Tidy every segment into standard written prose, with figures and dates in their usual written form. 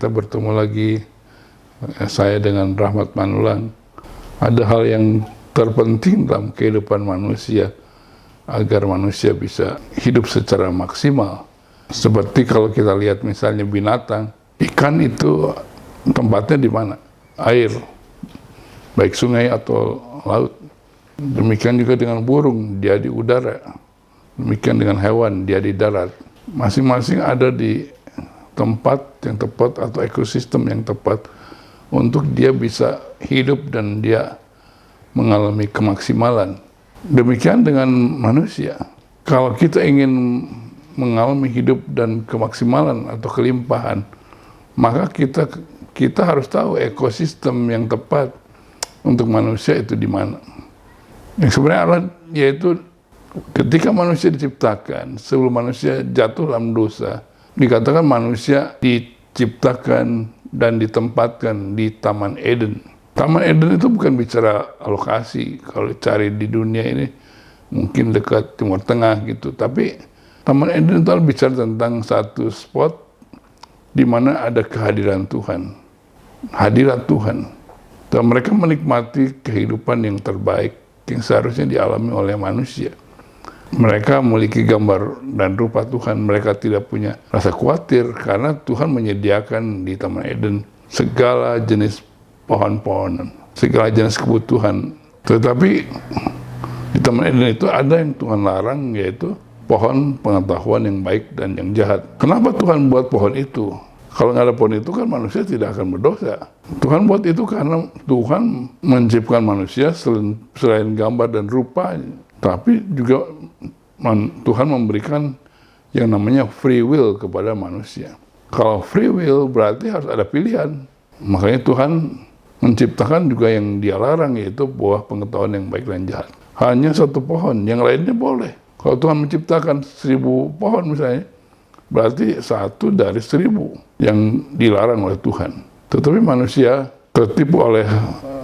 kita bertemu lagi, saya dengan Rahmat Manulang. Ada hal yang terpenting dalam kehidupan manusia agar manusia bisa hidup secara maksimal. Seperti kalau kita lihat misalnya binatang, ikan itu tempatnya di mana? Air, baik sungai atau laut. Demikian juga dengan burung, dia di udara. Demikian dengan hewan, dia di darat. Masing-masing ada di tempat yang tepat atau ekosistem yang tepat untuk dia bisa hidup dan dia mengalami kemaksimalan. Demikian dengan manusia. Kalau kita ingin mengalami hidup dan kemaksimalan atau kelimpahan, maka kita harus tahu ekosistem yang tepat untuk manusia itu di mana. Yang sebenarnya yaitu ketika manusia diciptakan, sebelum manusia jatuh dalam dosa, dikatakan manusia diciptakan dan ditempatkan di Taman Eden. Taman Eden itu bukan bicara lokasi, kalau cari di dunia ini mungkin dekat Timur Tengah gitu, tapi Taman Eden itu bicara tentang satu spot di mana ada kehadiran Tuhan, hadirat Tuhan. Dan mereka menikmati kehidupan yang terbaik yang seharusnya dialami oleh manusia. Mereka memiliki gambar dan rupa Tuhan. Mereka tidak punya rasa khawatir karena Tuhan menyediakan di Taman Eden segala jenis pohon-pohonan, segala jenis kebutuhan. Tetapi di Taman Eden itu ada yang Tuhan larang, yaitu pohon pengetahuan yang baik dan yang jahat. Kenapa Tuhan buat pohon itu? Kalau nggak ada pohon itu kan manusia tidak akan berdosa. Tuhan buat itu karena Tuhan menciptakan manusia selain gambar dan rupa, tapi juga Tuhan memberikan yang namanya free will kepada manusia. Kalau free will berarti harus ada pilihan. Makanya Tuhan menciptakan juga yang dia larang, yaitu buah pengetahuan yang baik dan jahat. Hanya satu pohon, yang lainnya boleh. Kalau Tuhan menciptakan 1000 pohon misalnya, berarti 1 dari 1000 yang dilarang oleh Tuhan. Tetapi manusia tertipu oleh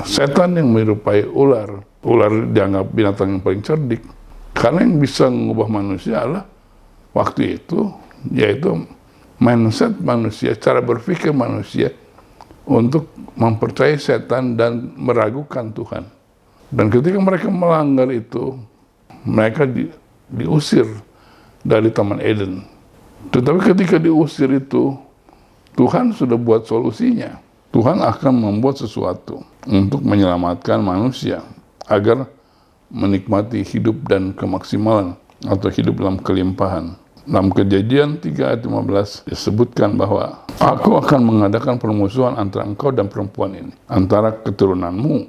setan yang menyerupai ular. Ular dianggap binatang yang paling cerdik. Karena yang bisa mengubah manusia adalah waktu itu, yaitu mindset manusia, cara berpikir manusia untuk mempercayai setan dan meragukan Tuhan. Dan ketika mereka melanggar itu, mereka diusir dari Taman Eden. Tetapi ketika diusir itu, Tuhan sudah buat solusinya. Tuhan akan membuat sesuatu untuk menyelamatkan manusia agar menikmati hidup dan kemaksimalan atau hidup dalam kelimpahan. Dalam Kejadian 3 ayat 15 disebutkan bahwa Aku akan mengadakan permusuhan antara engkau dan perempuan ini, antara keturunanmu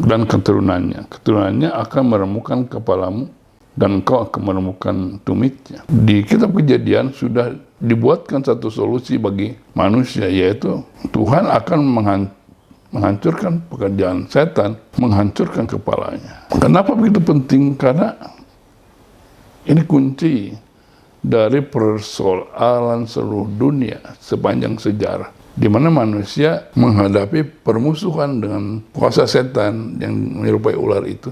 dan keturunannya. Keturunannya akan meremukkan kepalamu dan engkau akan menemukan tumitnya. Di kitab Kejadian sudah dibuatkan satu solusi bagi manusia, yaitu Tuhan akan menghancurkan pekerjaan setan, menghancurkan kepalanya. Kenapa begitu penting? Karena ini kunci dari persoalan seluruh dunia sepanjang sejarah, di mana manusia menghadapi permusuhan dengan kuasa setan yang menyerupai ular itu.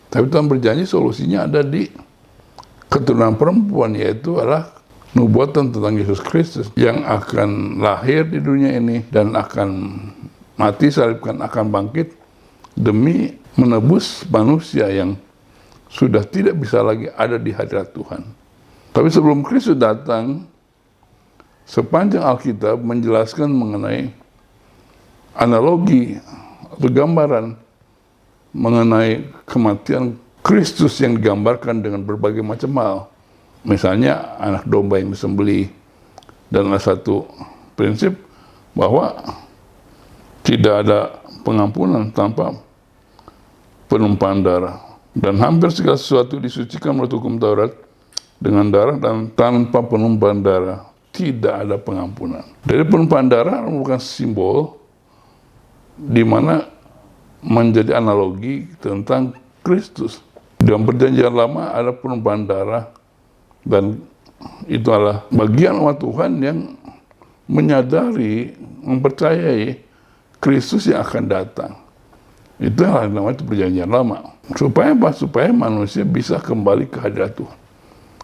Tapi Tuhan berjanji solusinya ada di keturunan perempuan, yaitu adalah nubuatan tentang Yesus Kristus yang akan lahir di dunia ini dan akan mati, salibkan, akan bangkit demi menebus manusia yang sudah tidak bisa lagi ada di hadirat Tuhan. Tapi sebelum Kristus datang, sepanjang Alkitab menjelaskan mengenai analogi atau gambaran mengenai kematian Kristus yang digambarkan dengan berbagai macam hal. Misalnya anak domba yang disembelih, dan ada satu prinsip bahwa tidak ada pengampunan tanpa penumpahan darah. Dan hampir segala sesuatu disucikan menurut hukum Taurat dengan darah, dan tanpa penumpahan darah tidak ada pengampunan. Dari penumpahan darah merupakan simbol di mana menjadi analogi tentang Kristus. Dalam Perjanjian Lama ada penumpahan darah, dan itu adalah bagian umat Tuhan yang menyadari, mempercayai Kristus yang akan datang. Itu yang namanya Perjanjian Lama. Supaya apa? Supaya manusia bisa kembali ke hadirat Tuhan.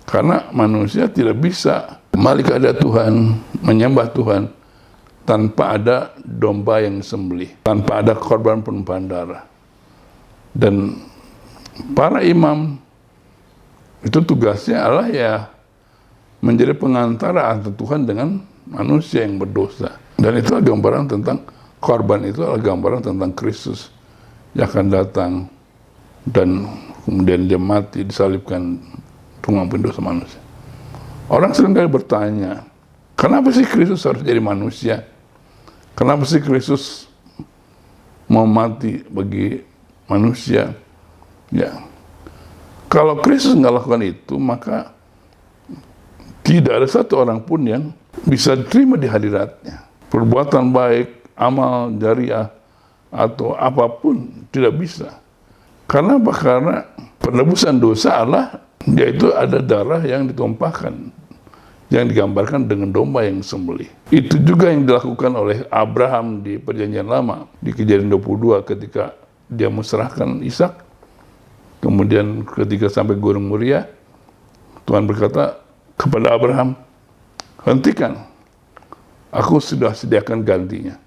Karena manusia tidak bisa kembali ke hadirat Tuhan, menyembah Tuhan, tanpa ada domba yang disembelih, tanpa ada korban penumpahan darah. Dan para imam itu tugasnya adalah ya menjadi pengantara antara Tuhan dengan manusia yang berdosa. Dan itu adalah gambaran tentang korban, itu adalah gambaran tentang Kristus yang akan datang dan kemudian dia mati, disalibkan untuk mengampuni dosa manusia. Orang seringkali bertanya, kenapa sih Kristus harus jadi manusia? Kenapa sih Kristus mau mati bagi manusia? Ya, kalau Kristus nggak lakukan itu, maka tidak ada satu orang pun yang bisa terima di hadiratnya. Perbuatan baik, amal jariah, atau apapun tidak bisa. Karena apa? Karena penebusan dosa adalah yaitu ada darah yang ditumpahkan, yang digambarkan dengan domba yang disembelih. Itu juga yang dilakukan oleh Abraham di Perjanjian Lama, di Kejadian 22 ketika dia menyerahkan Ishak. Kemudian ketika sampai Gunung Moria, Tuhan berkata kepada Abraham, hentikan, aku sudah sediakan gantinya,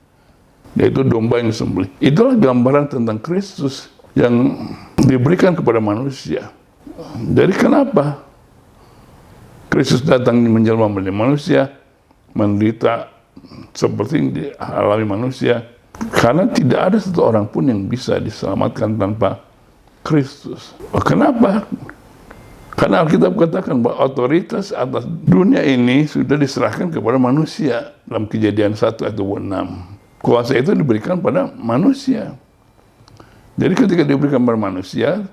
yaitu domba yang disembelih. Itulah gambaran tentang Kristus yang diberikan kepada manusia. Jadi kenapa Kristus datang menjelma menjadi manusia, menderita seperti yang dialami manusia? Karena tidak ada satu orang pun yang bisa diselamatkan tanpa Kristus. Kenapa? Karena Alkitab katakan bahwa otoritas atas dunia ini sudah diserahkan kepada manusia dalam Kejadian 1 ayat 26. Kuasa itu diberikan pada manusia. Jadi ketika diberikan pada manusia,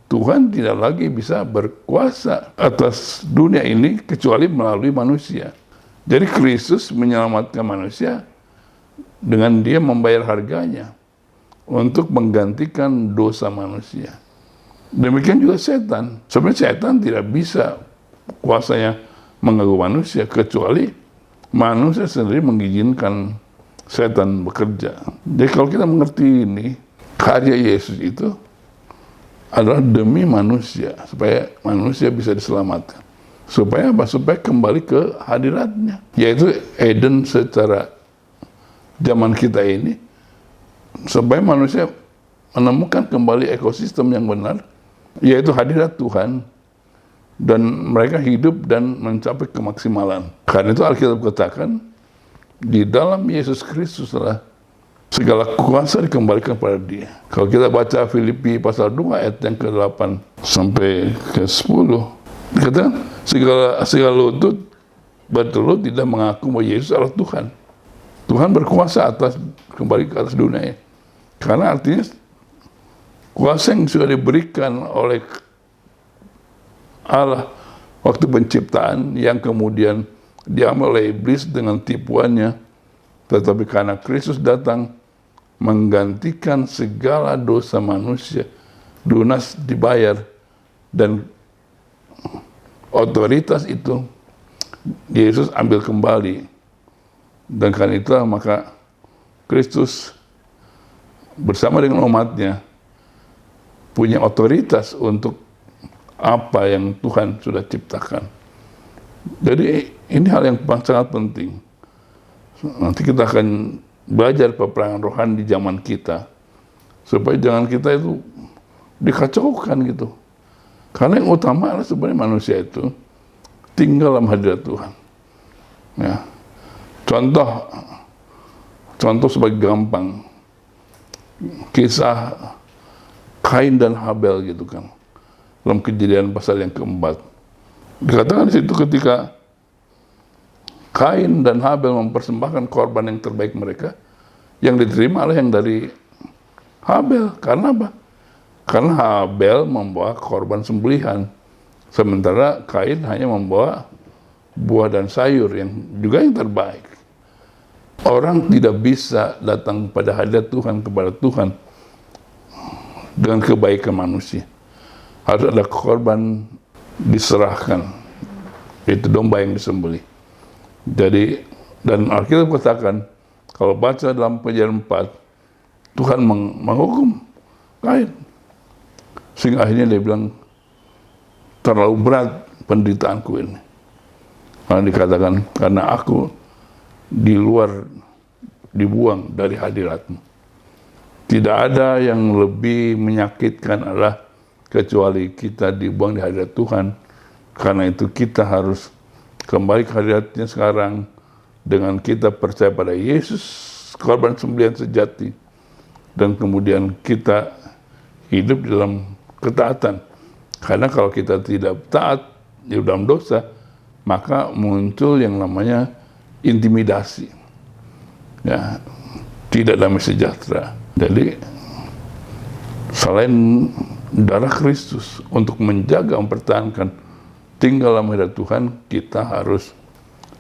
Tuhan tidak lagi bisa berkuasa atas dunia ini kecuali melalui manusia. Jadi Kristus menyelamatkan manusia dengan dia membayar harganya untuk menggantikan dosa manusia. Demikian juga setan. Sebenarnya setan tidak bisa kuasanya mengganggu manusia kecuali manusia sendiri mengizinkan setan bekerja. Jadi kalau kita mengerti ini, karya Yesus itu adalah demi manusia, supaya manusia bisa diselamatkan. Supaya apa? Supaya kembali ke hadiratnya, yaitu Eden secara zaman kita ini, supaya manusia menemukan kembali ekosistem yang benar, yaitu hadirat Tuhan, dan mereka hidup dan mencapai kemaksimalan. Karena itu Alkitab katakan, di dalam Yesus Kristus lah segala kuasa dikembalikan pada dia. Kalau kita baca Filipi pasal 2 ayat yang ke-8 sampai ke-10, dikatakan segala lutut bertelut tidak mengaku bahwa Yesus adalah Tuhan. Tuhan berkuasa kembali ke atas dunia. Karena artinya kuasa yang sudah diberikan oleh Allah waktu penciptaan, yang kemudian diambil oleh iblis dengan tipuannya, tetapi karena Kristus datang menggantikan segala dosa manusia, lunas dibayar, dan otoritas itu Yesus ambil kembali. Dan karena itulah maka Kristus bersama dengan umatnya punya otoritas untuk apa yang Tuhan sudah ciptakan. Jadi ini hal yang sangat penting. Nanti kita akan belajar peperangan rohani di zaman kita, supaya jangan kita itu dikacaukan gitu. Karena yang utama adalah sebenarnya manusia itu tinggal dalam hadirat Tuhan. Ya. Contoh sebagai gampang, kisah Kain dan Habel gitu kan, dalam Kejadian pasal yang ke-4. Dikatakan di situ ketika Kain dan Habel mempersembahkan korban yang terbaik mereka, yang diterima adalah yang dari Habel. Karena apa? Karena Habel membawa korban sembelihan, sementara Kain hanya membawa buah dan sayur yang juga yang terbaik. Orang tidak bisa datang pada hadirat Tuhan, kepada Tuhan dengan kebaikan manusia. Harus ada korban diserahkan, itu domba yang disembelih. Jadi, dan Alkitab katakan, kalau baca dalam Kejadian 4, Tuhan menghukum Kain. Sehingga akhirnya dia bilang, terlalu berat penderitaanku ini. Karena dikatakan, karena aku di luar dibuang dari hadirat-Mu. Tidak ada yang lebih menyakitkan adalah kecuali kita dibuang di hadirat Tuhan. Karena itu kita harus kembali ke hadirat-Nya sekarang dengan kita percaya pada Yesus, korban sembelihan sejati, dan kemudian kita hidup dalam ketaatan. Karena kalau kita tidak taat di dalam dosa, maka muncul yang namanya intimidasi, ya, tidak damai sejahtera. Jadi selain darah Kristus untuk menjaga, mempertahankan tinggal dalam hadirat Tuhan, kita harus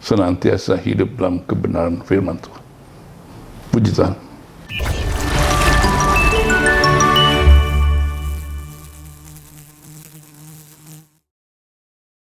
senantiasa hidup dalam kebenaran firman Tuhan. Puji Tuhan.